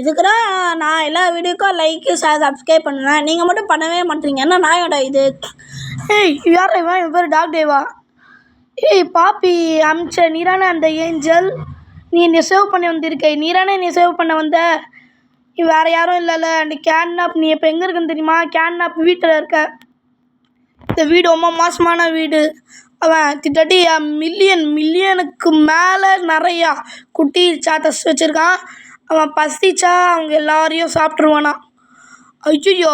இதுக்குதான் நான் எல்லா வீடியோக்கும் லைக்கு சப்ஸ்கிரைப் பண்ணுவேன். நீங்கள் மட்டும் பண்ணவே மாட்டீங்க. என்ன நாயோட இது? ஏய் யார் இவன்? இவன் பேர் டாக் டேவா? ஏய் பாப்பி அமிச்ச நீரானே அந்த ஏஞ்சல். நீ என்னை சேவ் பண்ணி வந்திருக்க. நீரானே என்னை சேவ் பண்ண வந்த. நீ வேறு யாரும் இல்லைல்ல. அந்த கேட்னாப் நீ இப்போ எங்கே இருக்குன்னு தெரியுமா? கேட்னாப் வீட்டில் இருக்க. இந்த வீடு ரொம்ப மோசமான வீடு. அவன் திட்டாட்டி மில்லியனுக்கு மேலே நிறையா குட்டி சாத்தஸ் வச்சுருக்கான். அவன் பசிச்சா அவங்க எல்லாரையும் சாப்பிட்ருவானா. ஐயோ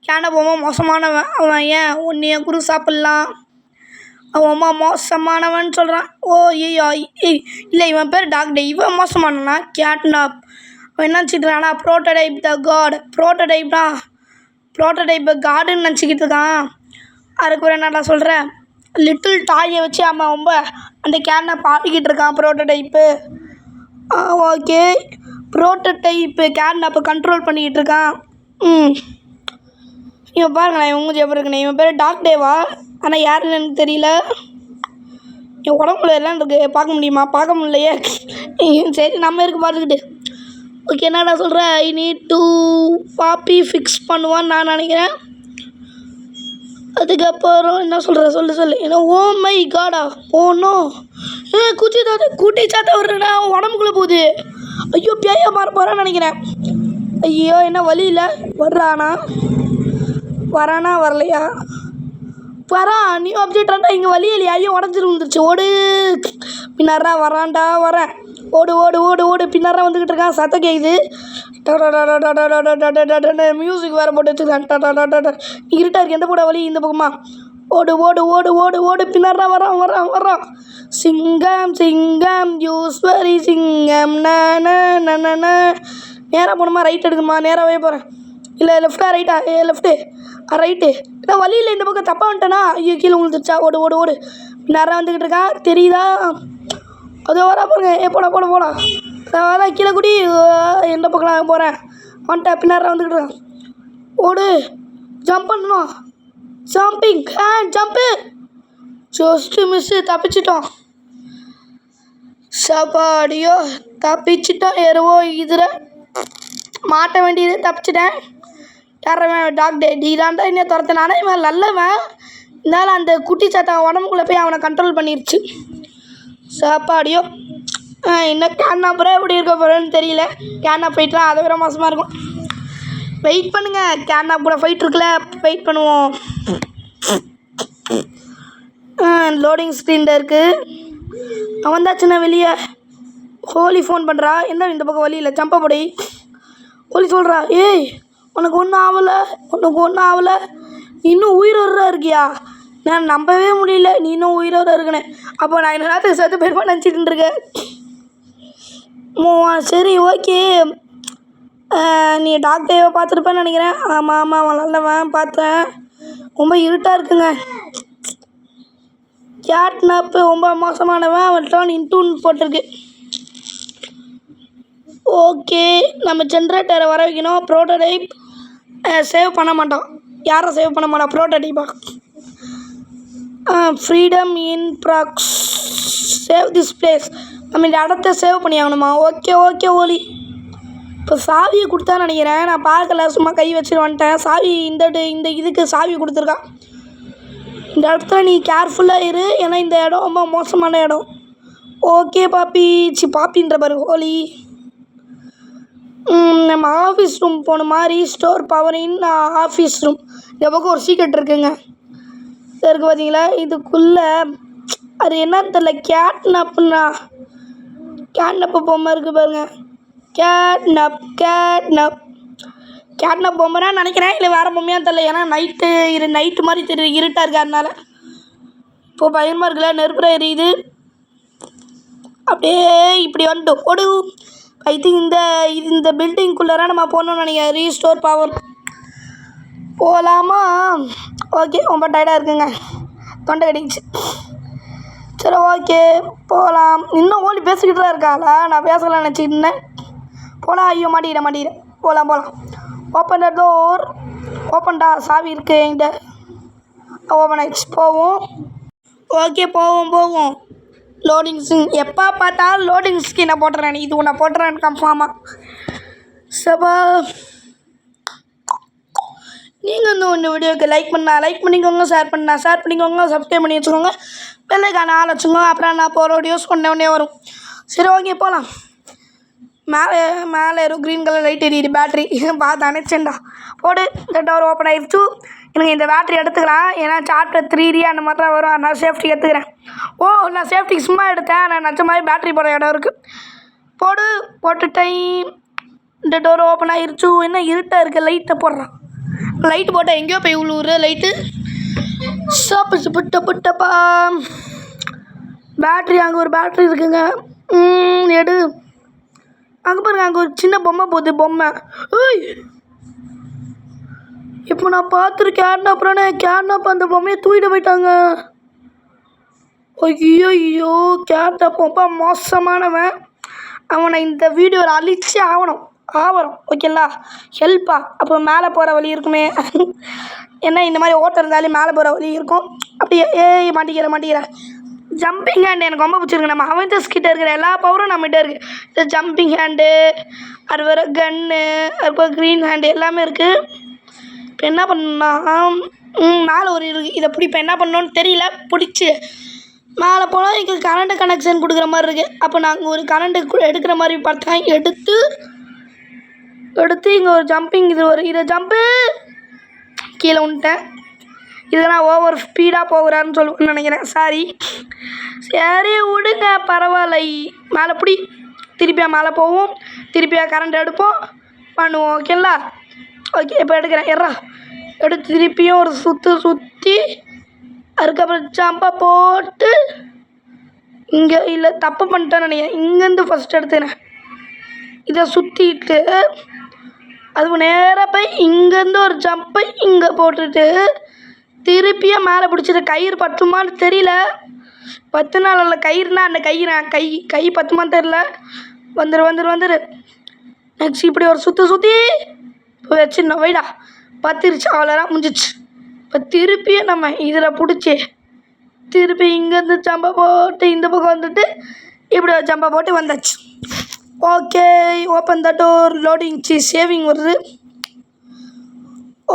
கேட்னாப் ரொம்ப மோசமானவன். அவன் ஏன் உன்னைய கூட சாப்பிட்லாம். அவன் அம்மா மோசமானவன் சொல்கிறான். ஓ ஐயோ இல்லை இவன் பேர் டாக் டே. இவன் மோசமானவனா? கேட்னாப் அவன் என்ன நினச்சிட்ருக்கானா? ப்ரோட்டோடைப் த காட். ப்ரோட்டோடைப்பை காடுன்னு நினச்சிக்கிட்டு இருக்கான். அதுக்கு ஒரு என்னடா சொல்கிறேன்? லிட்டில் டாயை வச்சு அவன் ரொம்ப அந்த கேட்னாப் ஆடிக்கிட்டு இருக்கான். ப்ரோட்டோடைப்பு ஓகே. ப்ரோட்டோடைப்பு கேட்னாப்பை கண்ட்ரோல் பண்ணிக்கிட்டு இருக்கான். இவன் பாருங்களேன் இவங்க ஜெபர் இருக்குண்ணே. இவன் பேர் டாக் டேவா? ஆனால் யாருன்னு எனக்கு தெரியல. என் உடம்புல எல்லாம் இருக்குது. பார்க்க முடியுமா? பார்க்க முடியலையே. சரி நம்ம இருக்கு பார்த்துக்கிட்டு. ஓகே என்னடா சொல்கிறேன்? I need to poppy fix பண்ணுவான்னு நான் நினைக்கிறேன். அதுக்கப்புறம் என்ன சொல்கிற? சொல்லு ஏன்னா ஓ மை காடா ஓனோ குட்டி சாத்தா வர்றேன்னா உடம்புக்குள்ளே போகுது. ஐயோ பேயா மாற போகிறான்னு நினைக்கிறேன். ஐயோ என்ன வழி இல்லை. வரானா வரலையா? வரான். நீ அப்டேட்டாண்டா இங்கே வழி இல்லையா? ஐயோ உடஞ்சிரு வந்துருச்சு. ஓடு பின்னாரா வரான்டா. வரேன். ஓடு பின்னாரா வந்துக்கிட்டு இருக்கான். சத்தம் கேட்குது. மியூசிக் வேறு போட்டு வச்சுருக்கான். இருட்டாக இருக்கு. எந்த போட வழி? இந்த பக்கமா? ஓடு பின்னாரா வரான். சிங்கம் யூஸ்வரி சிங்கம். நேராக போகணுமா ரைட் எடுக்கணுமா? நேராகவே போகிறேன். இல்லை லெஃப்டா ரைட்டா? Left right. ஏன்னா வழி இல்லை. இந்த பக்கம் தப்பாக வந்துட்டேனா? ஐயோ கீழே விழுந்துருச்சா? ஓடு நேராக வந்துக்கிட்டு இருக்கா. தெரியுதா? அதோ வரா பாருங்க. போடா அதான் கீழே குடி. எந்த பக்கம் நான் போகிறேன்? வந்துட்டேன். பின்னார வந்துக்கிட்டு இருக்கேன். ஓடு ஜம்ப் பண்ணணும். Jump just miss. தப்பிச்சிட்டோம். சாப்பாடியோ தப்பிச்சிட்டோம். ஏறுவோ இதில் மாட்ட வேண்டியது. தப்பிச்சிட்டேன். யாரவன்? டாக் டே. டீடாண்டா என்ன துரத்தினானே. இவன் நல்லவன். இருந்தாலும் அந்த குட்டி சாத்தா உடம்புக்குள்ளே போய் அவனை கண்ட்ரோல் பண்ணிடுச்சு. சாப்பாடியோ இன்னும் கேட்னாப்புறம் எப்படி இருக்க போகிறேன்னு தெரியல. கேட்னாப் ஃபைட்லாம் அதை விட மோசமாக இருக்கும். வெயிட் பண்ணுங்கள். கேட்னாப் கூட ஃபைட் இருக்குல்ல. வெயிட் பண்ணுவோம். லோடிங் ஸ்க்ரீனில் இருக்குது. அவன் தான் சின்ன வெளியே. ஹோலி ஃபோன் பண்ணுறா. என்ன இந்த பக்கம் வழி இல்லை. ஜம்பை போடி. ஹோலி சொல்கிறா. ஏய் உனக்கு ஒன்றும் ஆகலை. இன்னும் உயிரோட இருக்கியா? நான் நம்பவே முடியல. நீ இன்னும் உயிரோட இருக்குன்னு. அப்போ நான் என்ன நேரத்துக்கு செத்து போயிருப்பா நினச்சிட்டு இருக்கேன். சரி ஓகே. நீ டாக்டரை பார்த்துருப்பேன்னு நினைக்கிறேன். ஆமாம் அவன் நல்லவன். பார்த்தேன். ரொம்ப இருட்டாக இருக்குங்க. கேட்னாப்பு ரொம்ப மோசமானவன். அவன் டர்ன் இன்டூன்னு போட்டிருக்கு. ஓகே நம்ம ஜென்ரேட்டரை வர வைக்கணும். ப்ரோட்டோடைப் சேவ் பண்ண மாட்டோம். யாரை சேவ் பண்ண மாட்டோம்? ப்ரோட்டோடைப்பா. Freedom in blocks. Save this place. நம்ம இந்த இடத்த சேவ் பண்ணி ஆகணுமா? ஓகே ஓலி. இப்போ சாவியை கொடுத்தான்னு நினைக்கிறேன். நான் பார்க்கல. சும்மா கை வச்சுட்டு வந்துட்டேன். சாவி இந்த இதுக்கு சாவி கொடுத்துருக்கான். இந்த இடத்துல நீ கேர்ஃபுல்லாக இரு. ஏன்னா இந்த இடம் ரொம்ப மோசமான இடம். ஓகே பாப்பின்ற பாரு ஹோலி. நம்ம ஆஃபீஸ் ரூம் போகணுமா? Restore power in office room. இந்த பக்கம் ஒரு சீக்ரெட் இருக்குங்க. இருக்குது பார்த்தீங்களா? இதுக்குள்ளே அது என்னன்னு தெரியல. கேட்னாப்பு பொம்மை இருக்குது பாருங்க. கேட்னாப் பொம்மைன்னு நினைக்கிறேன். இல்லை வேறு பொம்மையாக தெரியல. ஏன்னா நைட்டு மாதிரி தெரியுது. இருட்டாக இருக்குது. அதனால இப்போது பயமாக இருக்குல்ல. நெருப்புற எரியுது. அப்படியே இப்படி வந்துட்டு ஓடு. ஐ திங்க் இந்த பில்டிங்குள்ளே நம்ம போகணும்னு நினைக்கிறேன். ரீஸ்டோர் பவர் போகலாமா? ஓகே ரொம்ப டயர்டாக இருக்குங்க. தொண்டை கடிச்சு. சரி ஓகே போகலாம். இன்னும் ஓலி பேசிக்கிட்டு தான் இருக்காளா? நான் பேசலாம்னு நினச்சிட்டு இருந்தேன். போகலாம். ஐயோ மாட்டிக்கிறேன். போகலாம். Open the door. ஓப்பன்டா. சாவி இருக்குது என்கிட்ட. ஓப்பன் ஆகிடுச்சு. போவோம். ஓகே போவோம். லோடிங் ஸ்க்ரீன் எப்போ பார்த்தாலும் லோடிங் ஸ்க்ரீனை போட்டுறேன். இது உன்னை போட்டுறேன் கன்ஃபார்மாக. சபா நீங்கள் இந்த வீடியோக்கு லைக் பண்ணிக்கோங்க, ஷேர் பண்ணிக்கோங்க, சப்ஸ்கிரைப் பண்ணி வச்சுக்கோங்க, பெல்லைக்கான ஆள் வச்சுக்கோங்க. அப்புறம் நான் போகிற வீடியோஸ் உடனே வரும். சரி, ஓகே, போகலாம். மேலே ஏதோ க்ரீன் கலர் லைட் எரியுது, பேட்ரி பார்த்து அணைச்சேன்டா. போடு, இந்த டோர் ஓப்பன் ஆகிடுச்சு. எனக்கு இந்த பேட்ரி எடுத்துக்கலாம், ஏன்னா சாப்டர் 3D அந்த மாதிரி தான் வரும். நான் சேஃப்டி எடுத்துக்கிறேன். நான் சேஃப்டிக்கு சும்மா எடுத்தேன், நான் நினச்ச மாதிரி பேட்ரி போட இடம் இருக்குது. போட்டுட்டேன். இந்த டோர் ஓப்பன் ஆகிடுச்சு. என்ன இருட்டாக இருக்குது, லைட்டை போடுறான். லைட்டு போட்டால் எங்கேயோ போய் உள்ளூர் லைட்டு புட்டப்பா. பேட்ரி அங்கே ஒரு பேட்ரி இருக்குங்க. எடு. அங்கே பாருங்க, அங்கே ஒரு சின்ன பொம்மை போகுது. பொம்மை இப்போ நான் பார்த்துருக்கேன். அப்புறம் கேட்னாப் அந்த பொம்மையை தூக்கிட்டு போயிட்டாங்க. ஐயோ, கேட்னாப் ரொம்ப மோசமானவன். அவனை இந்த வீடியோவில் அழிச்சு ஆவரம். ஓகேங்களா? ஹெல்ப்பா. அப்போ மேலே போகிற வழி இருக்குமே. ஏன்னா இந்த மாதிரி ஓட்டம் இருந்தாலும் மேலே போகிற வழி இருக்கும். அப்படியே மாட்டிக்கிறேன். ஜம்பிங் ஹேண்டு எனக்கு ரொம்ப பிடிச்சிருக்கு. நம்ம அவெஞ்சர்ஸ் கிட்ட இருக்கிற எல்லா பவரும் நம்மகிட்ட இருக்குது. இந்த ஜம்பிங் ஹேண்டு, அது வேறு கன்னு, அதுக்கப்புறம் க்ரீன் ஹேண்டு எல்லாமே இருக்குது. இப்போ என்ன பண்ணணும்னா மேலே ஒரு இருக்குது. இதை இப்போ என்ன பண்ணணுன்னு தெரியல. பிடிச்சி மேலே போனால் இங்கே கரண்ட்டு கனெக்ஷன் கொடுக்குற மாதிரி இருக்குது. அப்போ நாங்கள் ஒரு கரண்ட்டு எடுக்கிற மாதிரி பார்த்தேன். எடுத்து இங்கே ஒரு ஜம்பிங் இதை ஜம்பு கீழே விட்டேன். இதெல்லாம் ஓவர் ஸ்பீடாக போகிறான்னு சொல்லுவேன்னு நினைக்கிறேன். சரி விடுங்க, பரவாயில்ல. மேலே பிடி, திருப்பியா மேலே போவோம், திருப்பியா கரண்ட் எடுப்போம், பண்ணுவோம். ஓகேங்களா? ஓகே, இப்போ எடுக்கிறேன். எடுத்து திருப்பியும் ஒரு சுற்றி அதுக்கப்புறம் ஜம்பை போட்டு இங்கே இல்லை தப்பு பண்ணிட்டேன்னு நினைக்கிறேன். இங்கேருந்து ஃபஸ்ட் எடுத்துக்கிறேன். இதை சுற்றிட்டு அது நேராக போய் இங்கேருந்து ஒரு ஜம்பை இங்கே போட்டுட்டு திருப்பியும் மேலே பிடிச்சிட்டு கயிறு பத்துமான்னு தெரியல. 10 நாள் இல்லை கயிறுனா அந்த கை பத்துமான்னு தெரியல. வந்துரு. நெக்ஸ்ட் இப்படி ஒரு சுற்றி இப்போ வச்சுருந்தோம். வைடா, பத்திருச்சு. அவ்வளோதான், முடிஞ்சிச்சு. இப்போ திருப்பியும் நம்ம இதில் பிடிச்சி திருப்பி இங்கேருந்து ஜம்பை போட்டு இந்த பக்கம் வந்துட்டு இப்படி ஒரு ஜம்பை போட்டு வந்தாச்சு. Okay, open the door. Loading saving வருது.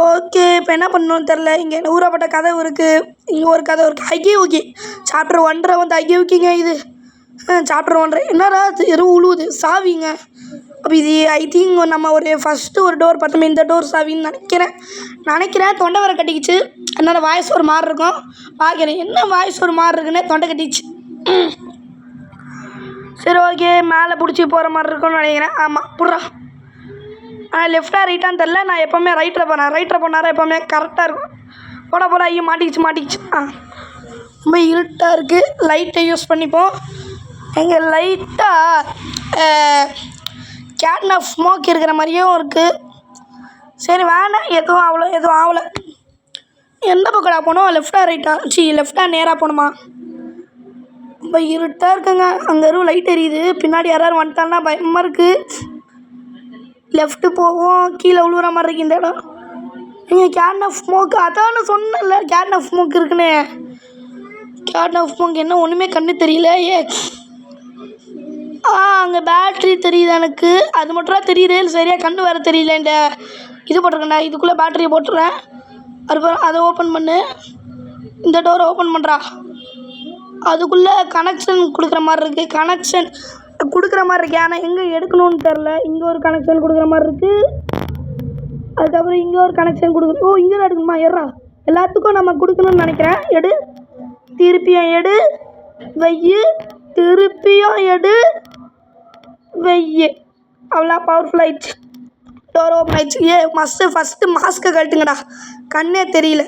ஓகே, இப்போ என்ன பண்ணணும்னு தெரில. இங்கே ஊறப்பட்ட கதவு இருக்குது, இங்கே ஒரு கதவு இருக்குது. ஐகே சாப்டர் 1 வந்து ஐகேவுக்கிங்க. இது சாப்டர் 1 என்னடா எதுவும் உழுவுது. சாவிங்க. அப்போ இது ஐ திங்க் நம்ம ஃபஸ்ட்டு ஒரு டோர் பார்த்தோமே, இந்த டோர் சாவின்னு நினைக்கிறேன். தொண்டை வர கட்டிக்கிச்சு. அதனால் வாய்ஸ் ஒரு மாதிரி இருக்கும். பார்க்குறேன் என்ன வாய்ஸ் ஒரு மாதிரி இருக்குன்னு. தொண்டை கட்டிச்சு. சரி, ஓகே, மேலே பிடிச்சி போகிற மாதிரி இருக்கும்னு நினைக்கிறேன். ஆமாம், புட்றா. லெஃப்டாக ரைட்டான்னு தெரில. நான் எப்போவுமே ரைட்டில் போனாரா எப்போவுமே கரெக்டாக இருக்கும். போட ஐயோ மாட்டிக்கிச்சு. ரொம்ப இருட்டாக இருக்குது. லைட்டை யூஸ் பண்ணிப்போம். எங்கள் லைட்டாக கேட்னாப் ஸ்மோக் இருக்கிற மாதிரியும் இருக்குது. சரி, வேணாம், எதுவும் ஆகலை. எந்த பக்கடா போனோம்? லெஃப்டாக நேராக போகணுமா? ரொம்ப இருட்டாக இருக்குங்க. அங்கே எதுவும் லைட் எரியுது. பின்னாடி யாராவது வந்துட்டாங்கன்னா பயமாக இருக்குது. லெஃப்ட்டு போவோம். கீழே விழுவுற மாதிரி இருக்குது இந்த இடம். நீங்கள் கேட்னாப் ஸ்மோக் அதான் சொன்னேன்ல, கேட்னாப் ஸ்மோக் இருக்குன்னு. கேட்னாப் ஸ்மோக் என்ன ஒன்றுமே கண்ணு தெரியல. அங்கே பேட்ரி தெரியுது எனக்கு. அது மட்டும் தான் தெரியுது, சரியாக கண்ணு வேறு தெரியல. இந்த இது போட்டிருக்கேன்டா, இதுக்குள்ளே பேட்டரியை போட்டுறேன். அதுக்கப்புறம் அதை ஓப்பன் பண்ணு. இந்த டோரை ஓப்பன் பண்ணுறா. அதுக்குள்ளே கனெக்ஷன் கொடுக்குற மாதிரி இருக்குது. ஆனால் எங்கே எடுக்கணும்னு தெரில. இங்கே ஒரு கனெக்ஷன் கொடுக்குற மாதிரி இருக்குது. அதுக்கப்புறம் இங்கே ஒரு கனெக்ஷன் கொடுக்கணும். இங்கே தான் எடுக்கணுமா? எல்லாத்துக்கும் நம்ம கொடுக்கணும்னு நினைக்கிறேன். திருப்பியும் எடு, வெய்யு, திருப்பியும் எடு, வெய்யு. அவ்வளோ பவர்ஃபுல் ஆயிடுச்சு. டோர் ஓப்பன் ஆயிடுச்சு. ஃபஸ்ட்டு மாஸ்க்கை கழட்டுங்கடா, கண்ணே தெரியல.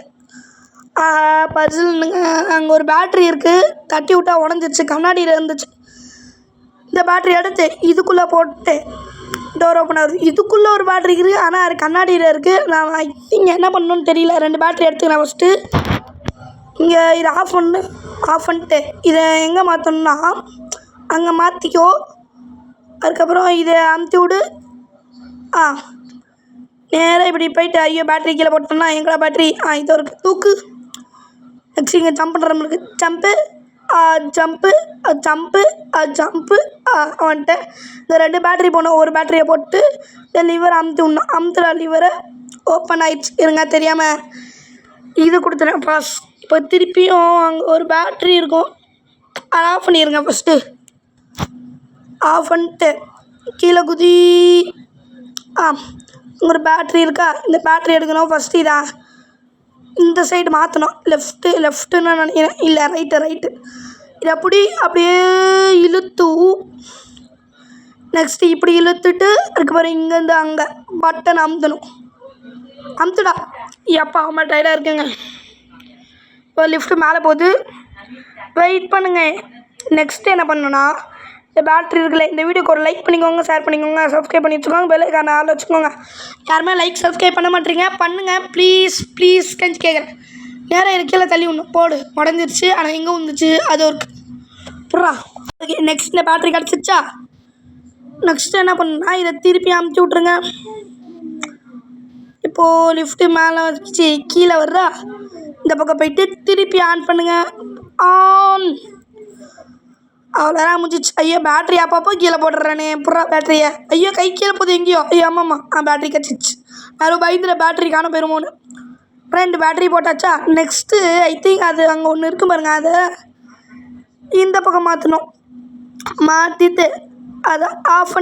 பசில்னுங்க. அங்கே ஒரு பேட்ரி இருக்குது. தட்டி விட்டா உடஞ்சிச்சு. கண்ணாடியில் இருந்துச்சு. இந்த பேட்ரி எடுத்து இதுக்குள்ளே போட்டு டோர் ஓப்பன் ஆகுது. இதுக்குள்ளே ஒரு பேட்ரி இருக்குது, ஆனால் அது கண்ணாடியில் இருக்குது. நான் ஐ திங்க் என்ன பண்ணணுன்னு தெரியல. 2 பேட்ரி எடுத்துக்கிறேன் ஃபஸ்ட்டு. இங்கே இதை ஆஃப் பண்ணிட்டு இதை எங்கே மாற்றணுன்னா அங்கே மாற்றிக்கோ. அதுக்கப்புறம் இதை அமுத்தி விடு. நேராக இப்படி போயிட்டு ஐயோ பேட்ரி கீழே போட்டோம்னா எங்களா பேட்ரி இது இருக்குது. தூக்கு. நெக்ஸ்ட் இங்கே ஜம்ப் பண்ணுற மாதிரி இருக்குது. ஜம்ப்பு ஜம்ப்பு ஜம்ப்பு ஜம்ப்பு வந்துட்டேன். இந்த 2 பேட்ரி போனோம். ஒரு பேட்டரியை போட்டு இந்த லிவரை அமுத்தி அமுத்துற லிவரை ஓப்பன் ஆயிடுச்சு. இருங்க தெரியாமல் இது கொடுத்துறேன் பாஸ். இப்போ திருப்பியும் அங்கே ஒரு பேட்ரி இருக்கும், அதை ஆஃப் பண்ணிடுங்க. ஃபஸ்ட்டு ஆஃப் பண்ணிட்டு கீழே குதி. ஒரு பேட்ரி இருக்கா, இந்த பேட்ரி எடுக்கணும். ஃபஸ்ட்டு இதான் இந்த சைடு மாற்றணும். லெஃப்ட்டுன்னு நினைக்கிறேன், இல்லை ரைட்டு. இதை அப்படியே இழுத்து நெக்ஸ்ட்டு இப்படி இழுத்துட்டு அதுக்கப்புறம் இங்கேருந்து அங்கே பட்டன் அமுத்தணும். அமுத்துடா. எப்போ அம்மா டயர்டாக இருக்குங்க. இப்போ லிஃப்ட்டு மேலே போகுது, வெயிட் பண்ணுங்க. நெக்ஸ்ட்டு என்ன பண்ணணுன்னா இந்த பேட்ரி இருக்குல்ல, இந்த வீடியோக்கு ஒரு லைக் பண்ணிக்கோங்க, ஷேர் பண்ணிக்கோங்க, சப்ஸ்கிரைப் பண்ணி வச்சுக்கோங்க, பெல் ஐக்கான ஆள் வச்சுக்கோங்க. யாருமே லைக் சப்ஸ்கிரைப் பண்ண மாட்டீங்க, பண்ணுங்கள் ப்ளீஸ் கஞ்சி கேட்குறேன். நேராக இருக்கையில தள்ளி ஒன்று போடு. உடஞ்சிருச்சு, ஆனால் எங்கே வந்துச்சு அது ஒரு புறா. ஓகே, நெக்ஸ்ட் இந்த பேட்ரி கிடச்சிச்சா. நெக்ஸ்ட்டு என்ன பண்ணுன்னா இதை திருப்பி அமுத்தி விட்ருங்க. இப்போது லிஃப்ட்டு மேலே வச்சு கீழே வர்றா, இந்த பக்கம் போயிட்டு திருப்பி ஆன் பண்ணுங்கள். ஆன். அவ்வளோதான் முடிஞ்சிச்சு. ஐயோ பேட்ரி அப்பப்போ கீழே போட்டுடுறானே புறா பேட்டரியை. ஐயோ கை கீழே போகுது எங்கேயோ. ஐயோ ஆமாம்மா பேட்ரி கிடச்சிச்சு. நான் பயந்துல பேட்ரி காண போயிருமோன்னு 2 பேட்ரி போட்டாச்சா. நெக்ஸ்ட்டு ஐ திங்க் அது அங்கே ஒன்று இருக்குது பாருங்க, அதை இந்த பக்கம் மாற்றணும். மாற்றிட்டு அதை ஆஃப்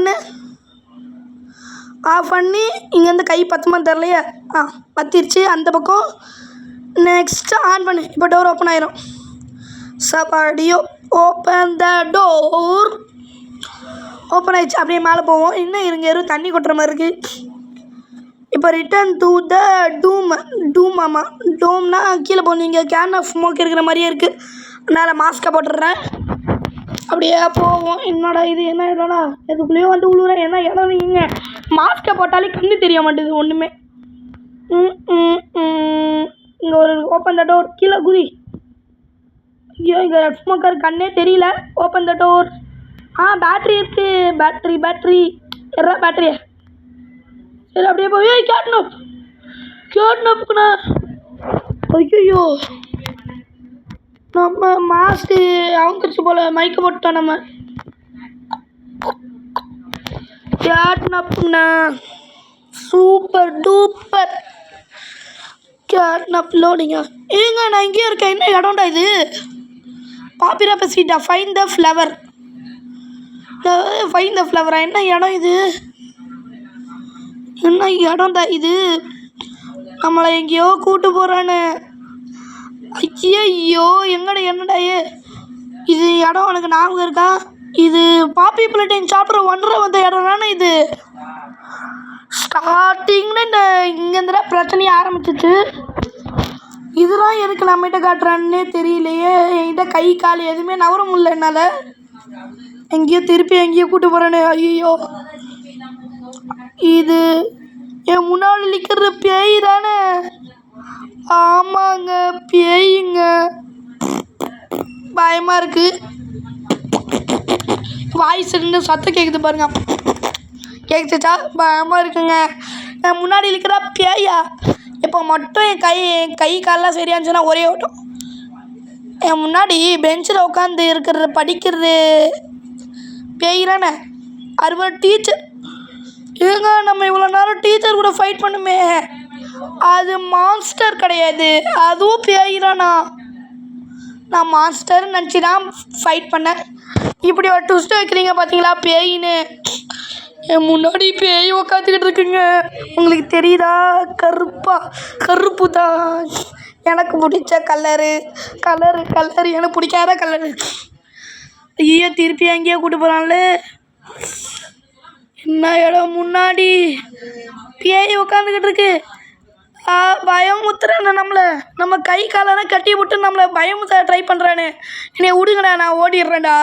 பண்ணி இங்கேருந்து கை பத்துமான்னு தெரிலையே. பற்றிருச்சு. அந்த பக்கம் நெக்ஸ்ட்டு ஆன் பண்ணு. இப்போ டோர் ஓப்பன் ஆயிரும். சபாடியோ ஓப்பன் த டோர். ஓப்பன் ஆயிடுச்சு. அப்படியே மேலே போவோம். இன்னும் இருங்க, தண்ணி கொட்டுற மாதிரி இருக்குது. இப்போ ரிட்டர்ன் டு த டூம். ஆமாம், டோம்னா கீழே போகணும். இங்கே கேன் ஆஃப் ஸ்மோக் இருக்கிற மாதிரியே இருக்குது, அதனால் மாஸ்க்கை போட்டுடுறேன். அப்படியே போவோம். என்னடா இது, என்ன இடம்டா, எதுக்குள்ளேயோ வந்து விழுவுறேன். என்ன இடம் இங்கே மாஸ்க்கை போட்டாலே கண்ணு தெரிய மாட்டேங்குது ஒன்றுமே. இங்கே ஒரு ஓப்பன் த டோர். கீழே குதி. ஐயோ இங்கே ரெட் ஸ்மோக்கர் கண்ணே தெரியல. Open the door. பேட்ரி இருக்குது. பேட்ரி எறா பேட்டரியா. சரி அப்படியே போய் கேட்னப்புண்ணா. ஐயோ நம்ம மாஸ்க்கு அவங்கிருச்சு போல், மைக்க போட்டோம் நம்ம. கேட்னப்புண்ணா, சூப்பர் டூப்பர் கேட்னப் லோடிங்க. ஏங்க நான் இங்கேயே இருக்கேன். என்ன இடம்டா இது, பாப்பிரா பெசிட்டா. Find the flower. என்ன இடம் இது, என்ன இடம்டா இது, நம்மளை எங்கேயோ கூட்டு போகிறான்னு. ஐயோ என்னடா இது இடம் எனக்கு ஞாபகம் இருக்கா. இது பாப்பி பிளேட்டின் சாப்பிட்ற ஒன்றரை வந்த இடம் தானே இது. ஸ்டார்டிங்கில் இந்த இங்கேருந்துடா பிரச்சனையே ஆரம்பிச்சிச்சு. இதெல்லாம் எதுக்கு நம்மகிட்ட காட்டுறான்னே தெரியலையே. என்கிட்ட கை கால் எதுவுமே நவர முடியல என்னால். எங்கேயோ கூட்டு போகிறேன்னு. ஐயோ இது என் முன்னாடி நிற்கிற பேய் தானே. ஆமாங்க பேய்ங்க. பயமாக இருக்குது. வாய்ஸ் இருந்து சத்தம் கேட்குது பாருங்க. கேட்குச்சா, பயமாக இருக்குங்க. என் முன்னாடி இருக்கிற பேயா. இப்போ மட்டும் என் கை காலெலாம் சரியாச்சுன்னா ஒரே ஓட்டம். என் முன்னாடி பெஞ்சில் உட்காந்து இருக்கிறது படிக்கிறது பேய்றானே. அது டீச்சர். ஏங்க நம்ம இவ்வளோ நேரம் டீச்சர் கூட ஃபைட் பண்ணுமே, அது மான்ஸ்டர் கிடையாது, அதுவும் பேய்றானா. நான் மான்ஸ்டர்னு நினச்சி தான் ஃபைட் பண்ணேன். இப்படி ஒரு ட்விஸ்ட் வைக்கிறீங்க பார்த்தீங்களா பேயின்னு. என் முன்னாடி பேய் உக்காந்துக்கிட்டு இருக்குங்க. உங்களுக்கு தெரியுதா, கருப்பு தான் எனக்கு பிடிச்ச கலரு எனக்கு பிடிக்காத கலரு. ஐயோ திருப்பி அங்கேயே கூட்டு போகிறான்ல. என்ன இடம், முன்னாடி பேய் உக்காந்துக்கிட்டு இருக்கு. பயமுத்துறானே நம்மளை. நம்ம கை காலெல்லாம் கட்டி விட்டு நம்மளை பயமுத்த ட்ரை பண்ணுறானே. என்னை விடுங்கடா, நான் ஓடிடுறேன்டா.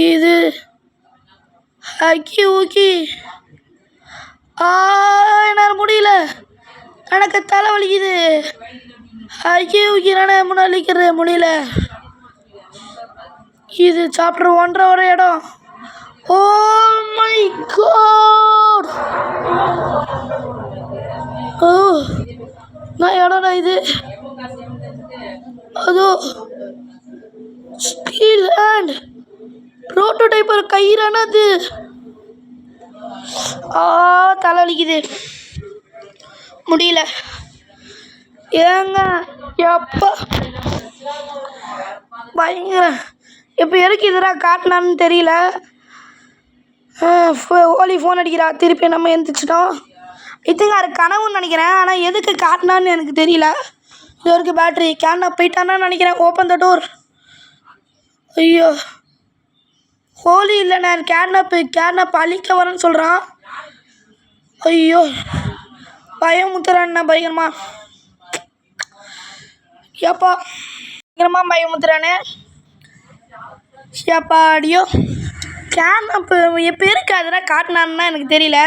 இது அக்கி ஊக்கி. என்னால் முடியல, எனக்கு தலை வலிக்குது. அக்கி ஊக்கிறானே முன்னாடி நிற்கிறது முடியல. இது சாப்பிட்ற 1.5 இடம். Oh my God. நான் இடம்டா இது? அதோ ஸ்டீல் ஹேண்ட் ப்ரோட்டோடைப்பர் கயிறான அது. தலை வலிக்குது, முடியல. ஏங்க எப்பா பயங்கர. இப்போ எதுக்கு இதெல்லாம் காட்டினான்னு தெரியல. ஓலி ஃபோன் அடிக்கிறா. திருப்பி நம்ம எழுந்திரிச்சிட்டோம். இதுங்க அது கனவுன்னு நினைக்கிறேன். ஆனால் எதுக்கு காட்டினான்னு எனக்கு தெரியல. இது வரைக்கும் பேட்ரி கேன் போயிட்டான்னு நினைக்கிறேன். Open the door. ஐயோ ஹோலி இல்லை, நான் கேட்னப் அழிக்க வரேன்னு சொல்கிறான். ஐயோ பயமுத்துறான்னா பயங்கரமா. ஏப்பா பயங்கரமா பயமுத்துறானே. ஏப்பா அடியோ கேட்னப் எப்போ இருக்கு அதெல்லாம் காட்டினான்னு எனக்கு தெரியல.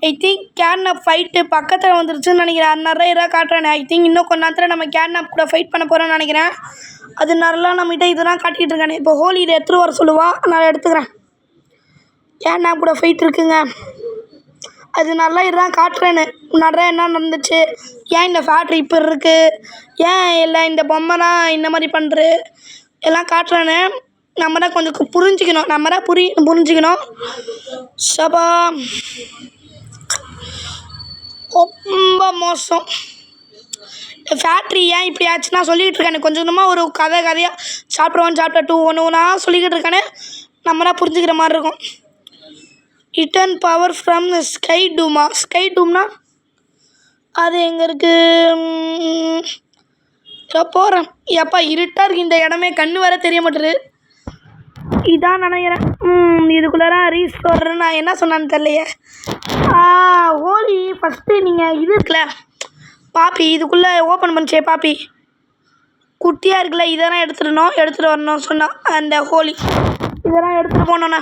ஐ திங்க் கேட்னப் ஃபைட்டு பக்கத்தில் வந்துருச்சுன்னு நினைக்கிறேன். நிறைய இதாக காட்டுறானே. ஐ திங்க் இன்னும் கொஞ்ச நேரத்தில் நம்ம கேட்னப் கூட ஃபைட் பண்ண போகிறோன்னு நினைக்கிறேன். அது நல்லா நம்மகிட்ட இதெல்லாம் காட்டிக்கிட்டு இருக்கானே. இப்போ ஹோலி இதை எடுத்துகிட்டு வர சொல்லுவா, நான் எடுத்துக்கிறேன். கேட்னப் கூட ஃபைட் இருக்குங்க. அது நல்லா இதுதான் காட்டுறேன்னு. நிறைய என்ன நடந்துச்சு, ஏன் இந்த ஃபேக்ட்ரி இப்போ இருக்குது, ஏன் இல்லை இந்த பொம்மைலாம் இந்த மாதிரி பண்ணுறது எல்லாம் காட்டுறேன்னு. நம்ம தான் கொஞ்சம் புரிஞ்சுக்கணும். நம்ம தான் புரிஞ்சுக்கணும். சபா ரொம்ப மோசம். ஃபேக்ட்ரி ஏன் இப்படி ஆச்சுன்னா சொல்லிகிட்டு இருக்கானே. கொஞ்சம் கொஞ்சமாக ஒரு கதையாக சாப்டர் 1 சாப்டர் 2 ஒன்று சொல்லிக்கிட்டு இருக்கானே. நம்ம தான் புரிஞ்சுக்கிற மாதிரி இருக்கும். ரிட்டர்ன் பவர் ஃப்ரம் ஸ்கை டூமா. ஸ்கை டூம்னா அது எங்கே இருக்குது? போகிறேன். எப்பா இருட்டாக இருக்குது இந்த இடமே, கண்ணு வர தெரிய மாட்டேது. இதான் நினைக்கிறேன். இதுக்குள்ளே ரீஸ்டோர் நான் என்ன சொன்னான்னு தெரியலையே. ஹோலி ஃபஸ்ட்டு நீங்கள் இது இருக்குல்ல பாப்பி, இதுக்குள்ளே ஓப்பன் பண்ணிச்சே பாப்பி குட்டியாக இருக்குல்ல, இதெல்லாம் எடுத்துகிட்டு வரணும் சொன்னான் அந்த ஹோலி. இதெல்லாம் எடுத்துகிட்டு போனோண்ணா.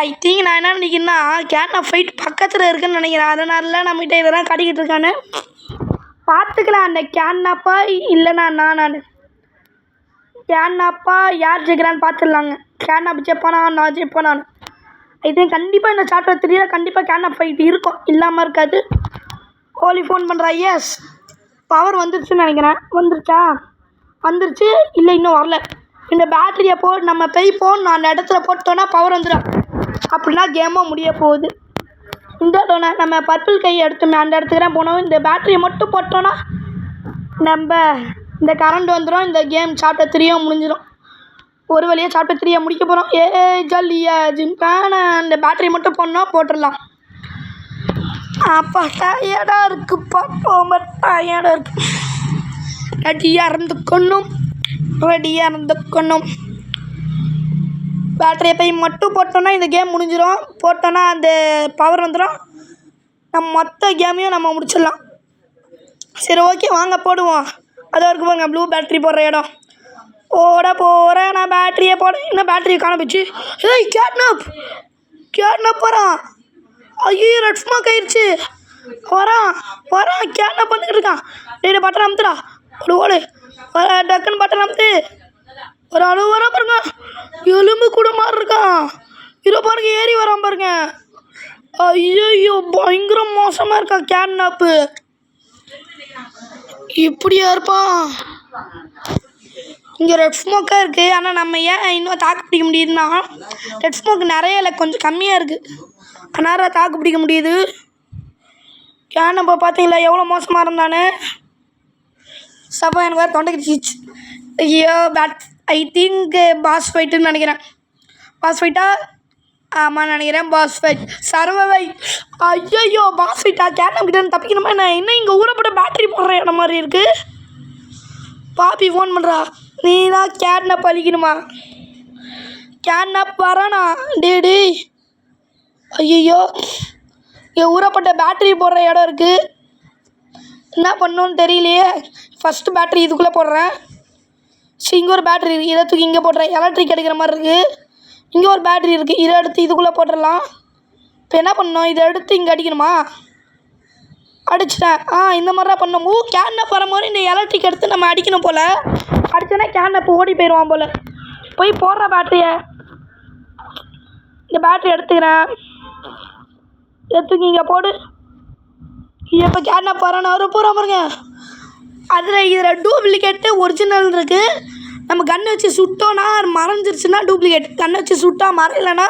ஐ திங்க் நான் என்ன நினைக்கிறேன்னா கேட்னப் ஃபைட் பக்கத்தில் இருக்குதுன்னு நினைக்கிறேன். அதனால நம்மகிட்ட இதெல்லாம் காட்டிக்கிட்டு இருக்கானு பார்த்துக்கலாம். அந்த கேட்னப்பா இல்லைண்ணா நான் கேட்னப்பா யார் ஜெயிக்கிறான்னு பார்த்துடலாங்க. கேட்னப் ஜெயிப்பானா நான் ஜெயிப்பானான்னு. ஐ திங்க் கண்டிப்பாக இந்த சாப்டர் 3 கண்டிப்பாக கேட்னப் ஃபைட் இருக்கும், இல்லாமல் இருக்காது. ஹோலி ஃபோன் பண்ணுறா. எஸ் பவர் வந்துருச்சுன்னு நினைக்கிறேன். வந்துருச்சு இல்லை இன்னும் வரல. இந்த பேட்டரியை நம்ம போடணும். அந்த இடத்துல போட்டோன்னா பவர் வந்துடும். அப்படின்னா கேமாக முடிய போகுது. இந்த இடம்னா நம்ம பர்பிள் கை எடுத்தோமே அந்த இடத்துக்கு தான் போனோம். இந்த பேட்டரியை மட்டும் போட்டோன்னா நம்ம இந்த கரண்ட் வந்துடும். இந்த கேம் சாப்டர் 3 முடிஞ்சிடும். ஒரு வழியாக சாப்டர் 3 முடிக்க போகிறோம். ஜல்லியா ஜிம்கான இந்த பேட்டரியை மட்டும் போட்டுடலாம். அப்பா டயர்டாக இருக்குப்பா, ரொம்ப டயர்டாக இருக்குது. ரெடியாக இருந்துக்கணும். பேட்டரியை மட்டும் போட்டோன்னா இந்த கேம் முடிஞ்சிடும். போட்டோன்னா அந்த பவர் வந்துடும். நம்ம மொத்த கேமையும் நம்ம முடிச்சிடலாம். சரி ஓகே வாங்க போடுவோம். அது வரைக்கும் பாருங்க ப்ளூ பேட்டரி போடுற இடம். ஓட போகிறேன் நான் பேட்டரியை இன்னும் பேட்டரியை காணப்பிச்சு. கேட்னப் போகிறான். ஐயோ ரெட் ஸ்மோக் ஆயிடுச்சு. வரான் கேட்னப் வந்துக்கிட்டு இருக்கான். டேய் பட்டன் அமுத்துடா. ஓடு டக்குன்னு பட்டன் அமுத்து. ஒரு அளவு வர பாருங்க, எலும்பு கூட மாதிரி இருக்கான். இதை பாருங்க ஏறி வரான் பாருங்க. ஐயோ பயங்கர மோசமாக இருக்கான் கேட்னப்பு. இப்படியா இருப்பான். இங்கே ரெட் ஸ்மோக்காக இருக்குது. ஆனால் நம்ம ஏன் இன்னும் தாக்கு பிடிக்க முடியுதுன்னா ரெட் ஸ்மோக் நிறைய இல்லை, கொஞ்சம் கம்மியாக இருக்குது. அதனால் தாக்கு பிடிக்க முடியுது. கேட்னப்பை பார்த்தீங்களா எவ்வளோ மோசமாக இருந்தானே. சப்பா எனக்கு வேறு தொண்டை கிடிச்சிச்சு. ஐயோ ஐ திங்க் பாஸ் ஃபைட்டுன்னு நினைக்கிறேன். பாஸ் ஃபைட்டா? ஆமாம் நினைக்கிறேன் பாஸ் ஃபைட். சர்வை. ஐயோ பாஸ் ஃபைட்டா? கேட்னப் கிட்ட தப்பிக்கணுமா என்ன? இன்னும் இங்கே ஊறப்பட்ட பேட்டரி போடுற இடம் மாதிரி இருக்குது. பாப்பி ஃபோன் பண்ணுறா. நீ தான் கேட்னப் அழிக்கணுமா? கேட்னப் வரானா? டே ஐயோ இங்கே ஊறப்பட்ட பேட்டரி போடுற இடம் இருக்குது. என்ன பண்ணணுன்னு தெரியலையே. ஃபஸ்ட்டு பேட்டரி இதுக்குள்ளே போடுறேன். சரி இங்கே ஒரு பேட்டரி இருக்குது, இதை தூக்கி இங்கே போடுறேன். எலக்ட்ரிக் எடுக்கிற மாதிரி இருக்குது. இங்கே ஒரு பேட்டரி இருக்குது, இதை எடுத்து இதுக்குள்ளே போட்டுடலாம். இப்போ என்ன பண்ணணும், இதை எடுத்து இங்கே அடிக்கணுமா? அடிச்சிட்டேன். இந்த மாதிரி தான் பண்ணணும். கேட்னப் வர மாதிரி இந்த எலக்ட்ரிக் எடுத்து நம்ம அடிக்கணும் போல். அடித்தோன்னா கேட்னப் ஓடி போயிடுவான் போல். போய் போடுற பேட்டரியை. இந்த பேட்டரி எடுத்துக்கிறேன். எடுத்துக்கி இங்கே போடு. இப்போ கேட்னாப் வரான அவரை போகிறான் பாருங்க. இதில் டூப்ளிகேட்டு ஒரிஜினல் இருக்குது. நம்ம கண்ணை வச்சு சுட்டோன்னா மறைஞ்சிருச்சுன்னா டூப்ளிகேட், கண்ணை வச்சு சுட்டா மறையலைன்னா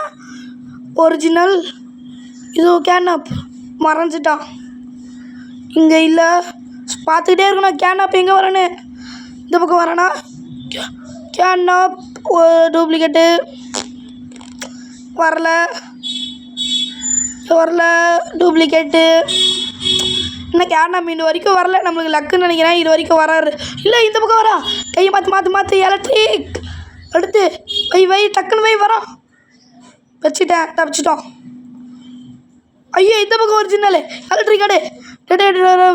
ஒரிஜினல். இது கேட்னாப் மறைஞ்சிட்டான், இங்கே இல்லை. பார்த்துக்கிட்டே இருக்கணும் கேட்னாப் எங்கே வரேன்னு. இந்த பக்கம் வரேன்னா கேட்னாப் டூப்ளிகேட்டு வரல டூப்ளிகேட்டு. இன்னும் கேட்னாப் இது வரைக்கும் வரல. நம்மளுக்கு லக்குன்னு நினைக்கிறேன், இது வரைக்கும் வராரு. இல்லை இந்த பக்கம் வரா, கையை மாற்று எலக்ட்ரிக் எடுத்து வை டக்குன்னு வை வரான். வச்சுட்டேன், தப்பிச்சிட்டோம். ஐயோ இந்த பக்கம் ஒரிஜினலு எலக்ட்ரிக் கார்டு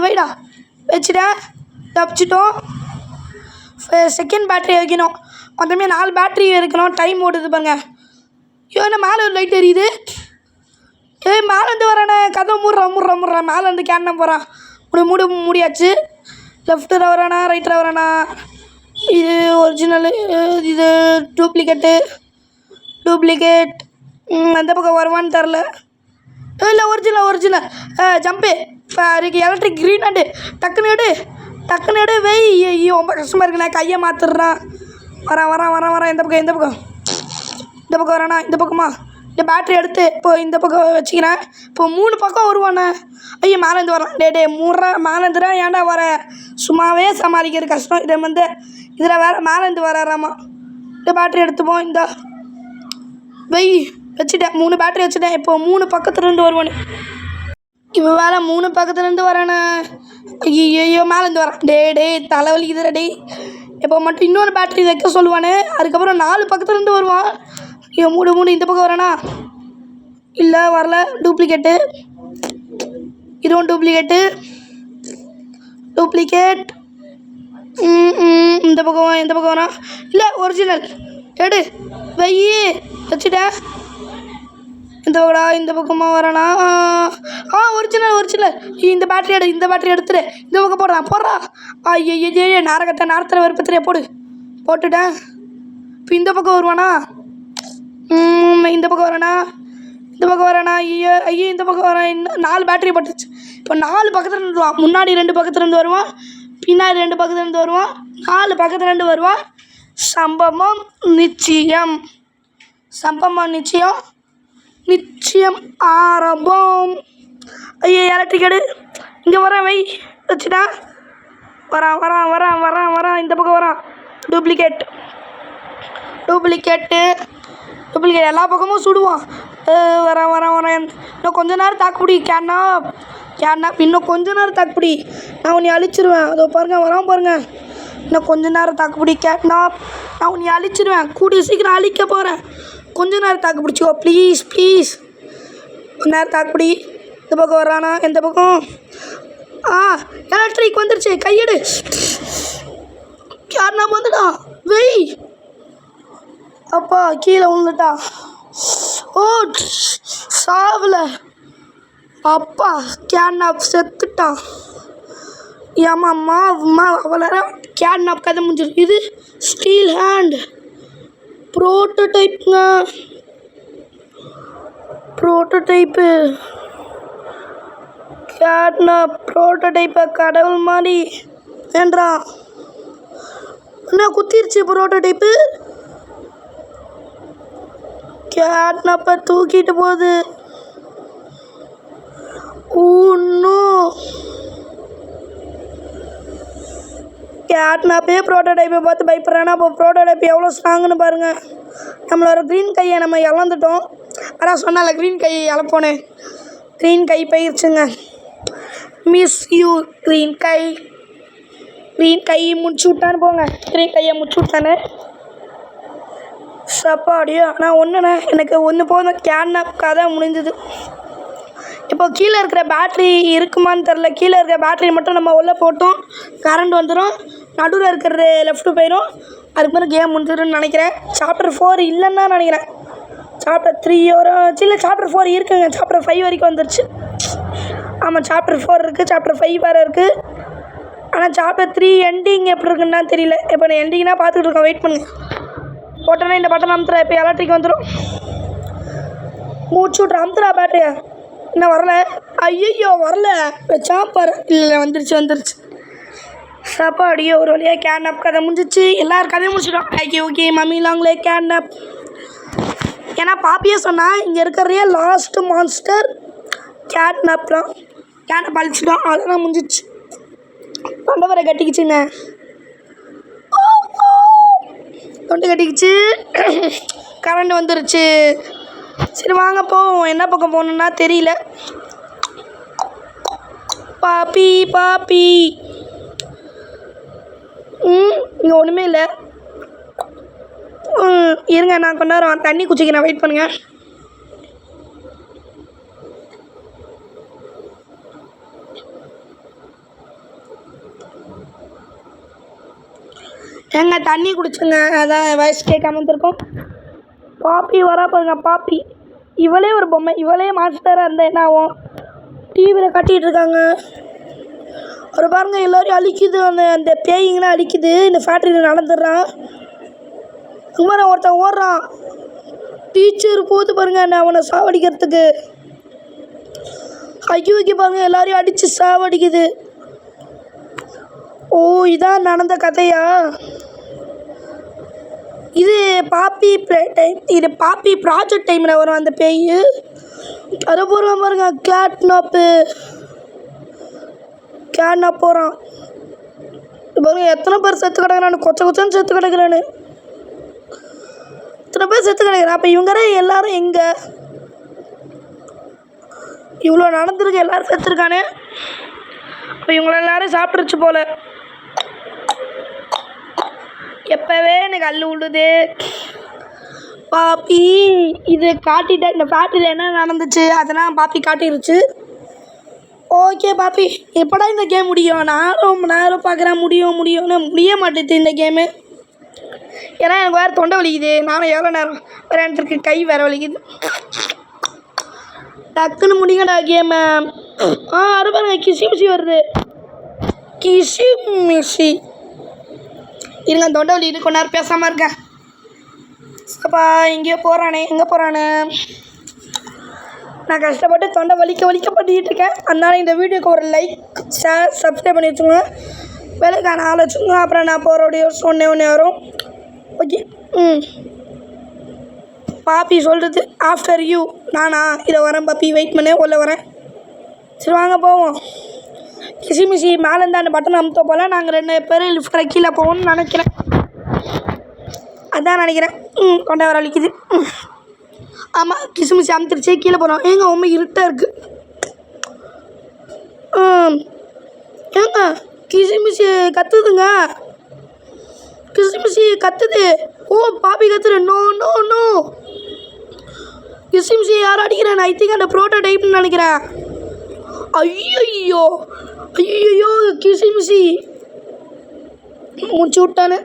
வைடா. வச்சுட்டேன், தப்பிச்சிட்டோம். செகண்ட் பேட்ரி வைக்கணும், மொத்தமே 4 பேட்ரி வைக்கணும். டைம் ஓடுது பாருங்க. என்ன மேலே ஒரு லைட் எரியுது. மேலேருந்து வரானே, கதை மூடுறான். மேலேருந்து கேட்னாப் போகிறான். மூடியாச்சு. லெஃப்ட்டில் வரானா ரைட்டில் வரானா. இது ஒரிஜினலு, இது டூப்ளிகேட். எந்த பக்கம் வருவான்னு தெரில. இல்லை ஒரிஜினல் ஜம்பு இருக்கு. எலக்ட்ரிக் க்ரீன் ஹேண்டு டக்குன்னு எடு வை. ஐயோ ரொம்ப கஷ்டமாக இருக்குண்ணே, கையை மாற்றிடுறான். வரான். இந்த பக்கம் வரானா. இந்த பக்கமா இந்த பேட்ரி எடுத்து இப்போ இந்த பக்கம் வச்சுக்கிறேன். இப்போ 3 பக்கம் வருவானே. ஐயோ மேலேருந்து வரான். டே மேலேருந்துடா, ஏன்டா வர? சும்மாவே சமாளிக்கிறது கஷ்டம். இதில் வேறு மேலேருந்து வராராமா. இந்த பேட்ரி எடுத்துப்போம். இந்த வை வச்சுட்டேன், 3 பேட்ரி வச்சுட்டேன். இப்போ 3 பக்கத்துலேருந்து வருவானு. இப்போ வேலை 3 பக்கத்துலேருந்து வரானே. ஐயோ மேலேருந்து வரான். டே தலைவலிக்குதுடா டே. இப்போ மட்டும் இன்னொரு பேட்ரி வைக்க சொல்லுவானே. அதுக்கப்புறம் 4 பக்கத்துலேருந்து வருவான். ஐயோ மூடு. இந்த பக்கம் வரானா. இல்லை வரல. டூப்ளிகேட்டு, இதுவும் டூப்ளிகேட். இந்த பக்கம் வரான். இல்லை ஒரிஜினல் எடு வை வச்சுட்டேன். இந்த பக்கமாக வரானா. ஒரிஜினல். இந்த பேட்ரி எடுத்துரு. இந்த பக்கம் போடுறா. ஐயோ நாரத்தில் விருப்பத்திலே போட்டுட்டேன். இப்போ இந்த பக்கம் வருவானா. இந்த பக்கம் வரானா. ஐயோ இந்த பக்கம் வரான். இன்னும் 4 பேட்ரி பட்டுச்சு. இப்போ 4 பக்கத்துலேருந்து வருவான். முன்னாடி 2 பக்கத்துலேருந்து வருவான், பின்னாடி 2 பக்கத்துலேருந்து வருவான், 4 பக்கத்துலேருந்து வருவான். சம்பவம் நிச்சயம் ஆரம்பம். ஐயோ எலக்ட்ரிக் எடு. இங்கே வரேன் வை வச்சுட்டா. வரான். இந்த பக்கம் வரான். டூப்ளிகேட்டு எல்லா பக்கமும் சுடுவான். வரான். இன்னும் கொஞ்ச நேரம் தாக்குப்பிடி கேட்னாப். இன்னும் கொஞ்ச நேரம் தாக்குப்பிடி, நான் உன்னை அழிச்சிருவேன். அதோ பாருங்க வரான் பாருங்க. இன்னும் கொஞ்ச நேரம் தாக்குப்பிடி கேட்னாப், நான் உன்னை அழிச்சிருவேன். கூடிய சீக்கிரம் அழிக்க போகிறேன். கொஞ்ச நேரம் தாக்கு பிடிச்சிக்கோ ப்ளீஸ். கொஞ்ச நேரம் தாக்குப்பிடி. இந்த பக்கம் வரானா. எந்த பக்கம்? எலக்ட்ரிக் வந்துருச்சு. கையெடு. கேட்னாப் வந்துட்டான். வெய் அப்பா கீழே விழுந்துட்டான். சாவல அப்பா. கேட்னாப் செத்துட்டான். ஏமாம்மா அவ்வளோ கேட்னாப் கதை முடிஞ்சிடும். இது ஸ்டீல் ஹேண்ட் ப்ரோட்டோடைப்பு. கேட்னாப் ப்ரோட்டோடைப்பை கடவுள் மாதிரி ஏன்றான். என்ன குத்திருச்சு ப்ரோட்டோடைப்பு. கேட்னாப்பை தூக்கிட்டு போகுது. இன்னும் கேட்னாப்பே ப்ரோட்டோடைப்பை பார்த்து பயப்படுறானா. அப்போ ப்ரோட்டோடைப் எவ்வளோ ஸ்ட்ராங்குன்னு பாருங்கள். நம்மளோட க்ரீன் கையை நம்ம இழந்துட்டோம். அதான் சொன்னால க்ரீன் கையை இழப்போனே. க்ரீன் கை போயிடுச்சுங்க. மிஸ் யூ க்ரீன் கை முடிச்சு விட்டான்னு போங்க. க்ரீன் கையை முடிச்சு விட்டானே சப்பாடியோ. ஆனால் ஒன்றுண்ணே, எனக்கு ஒன்று போதும். கேட்னாப் கதை முடிஞ்சுது. இப்போ கீழே இருக்கிற பேட்ரி இருக்குமான்னு தெரில. கீழே இருக்கிற பேட்ரி மட்டும் நம்ம உள்ளே போட்டோம், கரண்ட் வந்துடும். நடுவில் இருக்கிறது லெஃப்ட்டு போயிடும். அதுக்கு மேலே கேம் முடிஞ்சிடும்னு நினைக்கிறேன். சாப்டர் 4 இல்லைன்னு தான் நினைக்கிறேன். சாப்டர் 3 வரும். இல்லை சாப்டர் 4 இருக்குங்க. சாப்டர் 5 வரைக்கும் வந்துருச்சு. ஆமாம் சாப்டர் 4 இருக்குது, சாப்டர் 5 வேறு இருக்குது. ஆனால் சாப்டர் 3 எண்டிங் எப்படி இருக்குன்னு தான் தெரியல. இப்போ நான் எண்டிங்னா பார்த்துக்கிட்டு இருக்கேன். வெயிட் பண்ணுங்க. போட்டோன்னா இந்த பட்டன் அமுத்துறா. இப்போ எலக்ட்ரிக் வந்துடும். மூச்சு விட்ற அமுத்துறா பேட்டரியா. இன்னும் வரல. ஐயோ வரல சாப்பாடு இல்லை வந்துருச்சு சாப்பாடியோ ஒரு வழியாக கேட்னப் கதை முடிஞ்சிச்சு. எல்லாரும் கதையும் முடிச்சிட்டோம். ஓகே மம்மி லாங்லே கேட்னப். ஏன்னா பாப்பியே சொன்னால் இங்கே இருக்கிற லாஸ்ட்டு மான்ஸ்டர் கேட்னப் தான். கேட்னப் அழிச்சிட்டோம். அதெல்லாம் முடிஞ்சிச்சு. தொண்டை வரை கட்டிக்கிச்சுங்க. தொண்டை கட்டிக்கிச்சு. கரண்ட் வந்துருச்சு. சரி வாங்க போவோம். என்ன பக்கம் போகணுன்னா தெரியல. பாப்பி இங்கே ஒன்றுமே இல்லை. இருங்க நான் கொஞ்ச நேரம் தண்ணி குச்சிக்கிறேன். வெயிட் பண்ணுங்க. ஏங்க தண்ணி குடிச்சுங்க. அதான் வயசு கேட்காம இருந்திருக்கோம். பாப்பி வரா பாருங்க. பாப்பி இவளே ஒரு பொம்மை. இவளே மாஸ்டராக இருந்தால் என்ன ஆகும்? டிவியில் கட்டிகிட்டு இருக்காங்க. ஒரு பாருங்க எல்லோரையும் அழிக்குது. அந்த பேய்ங்களாம் அழிக்குது. இந்த ஃபேக்ட்ரியில் நடந்துடுறான். இங்கே ஒருத்தன் ஓடுறான். டீச்சர் போது பாருங்க நான் அவனை சாவடிக்கிறதுக்கு. ஐயோக்கு பாருங்க எல்லாரையும் அடித்து சாவடிக்குது. ஓ இதான் நடந்த கதையா? இது பாப்பி டைம். இது பாப்பி ப்ராஜெக்ட் டைமில் வரும் அந்த பேய். அதை போகிறான் பாருங்க. கேட்னப் போகிறான் பாருங்க. எத்தனை பேர் செத்து கிடக்குறானு. கொச்சன்னு செத்து கிடக்குறானு. இத்தனை பேர் செத்து கிடக்குறான். அப்போ இவங்க எல்லாரும் எங்கே? இவ்வளோ நடந்துருக்கு. எல்லோரும் செத்துருக்கானே. அப்போ இவங்கள எல்லாரும் சாப்பிட்ருச்சு போல். எப்போவே எனக்கு அள்ளு விழுது. பாப்பி இது காட்டிட்டேன். இந்த ஃபேக்ட்ரியில் என்ன நடந்துச்சு அதெல்லாம் பாப்பி காட்டிருச்சு. ஓகே பாப்பி எப்படா இந்த கேம் முடியும்? நான் ரொம்ப நேரம் பார்க்குறேன். முடியும்னு முடிய மாட்டேது இந்த கேமு. ஏன்னா எனக்கு வேறு தொண்டை வலிக்குது. நானும் எவ்வளோ நேரம் விளையாண்டுருக்கு. கை வேறு வலிக்குது. டக்குன்னு முடிங்கடா கேமை. அது பாருங்க கிசிமிசி வருது. கிசிமிசி இருங்க. தொண்டை வலி இது கொஞ்ச நேரம் பேசாமல் இருக்கேன். அப்பா எங்கேயோ போகிறானே. எங்கே போகிறானே? நான் கஷ்டப்பட்டு தொண்டை வலிக்க பண்ணிகிட்டு இருக்கேன். அதனால் இந்த வீடியோக்கு ஒரு லைக் ஷேர் சப்ஸ்கிரைப் பண்ணி வச்சுங்க. வேலைக்கான ஆள் வச்சுங்க. அப்புறம் நான் போகிற வீடியோஸ் ஒன்றே வரும். ஓகே பாப்பி சொல்கிறது ஆஃப்டர் யூ. நானா இதை வரேன் பாப்பி. வெயிட் பண்ணேன். உள்ளே வரேன். சரி வாங்க போவோம். கிசிமிசி மேலேருந்து அந்த பட்டன் அமுத்த போல் நாங்கள் 2 பேர் லிஃப்ட்டில் கீழே போவோம்னு நினைக்கிறேன். அதான் நினைக்கிறேன். கொண்டை வர வலிக்குது. ஆமாம் கிசுமிசி அமுத்திருச்சு. கீழே போகிறோம். ஏங்க ரொம்ப இருட்டாக இருக்குது. ஏங்க கிசுமிசி கத்துதுங்க. கிசுமிசி கத்துது. ஓ பாப்பி கத்துரு. நோ கிசுமிசி யாரும் அடிக்கிறேன். ஐ திங்க் அந்த ப்ரோட்டோ டைப்னு நினைக்கிறேன். ஐயோ கிசுமிசி முடிச்சு விட்டானு.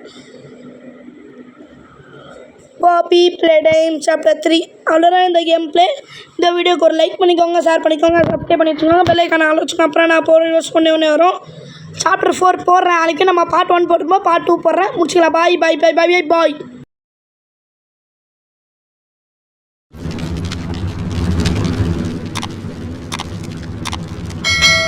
பாப்பி ப்ளே டைம் சாப்டர் 3 அவ்வளோதான் இந்த கேம் ப்ளே. இந்த வீடியோக்கு ஒரு லைக் பண்ணிக்கோங்க, ஷேர் பண்ணிக்கோங்க, சப்ஸ்கிரைப் பண்ணி வச்சுக்கோங்க. பெல்லைக்கான ஆலோசனை. அப்புறம் நான் போகிற யூஸ் ஒன்றே வரும். சாப்டர் 4 போடுறேன். நாளைக்கு நம்ம பார்ட் 1 போட்டுருப்போம். பார்ட் 2 போடுறேன். முடிச்சுக்கலாம். பாய்.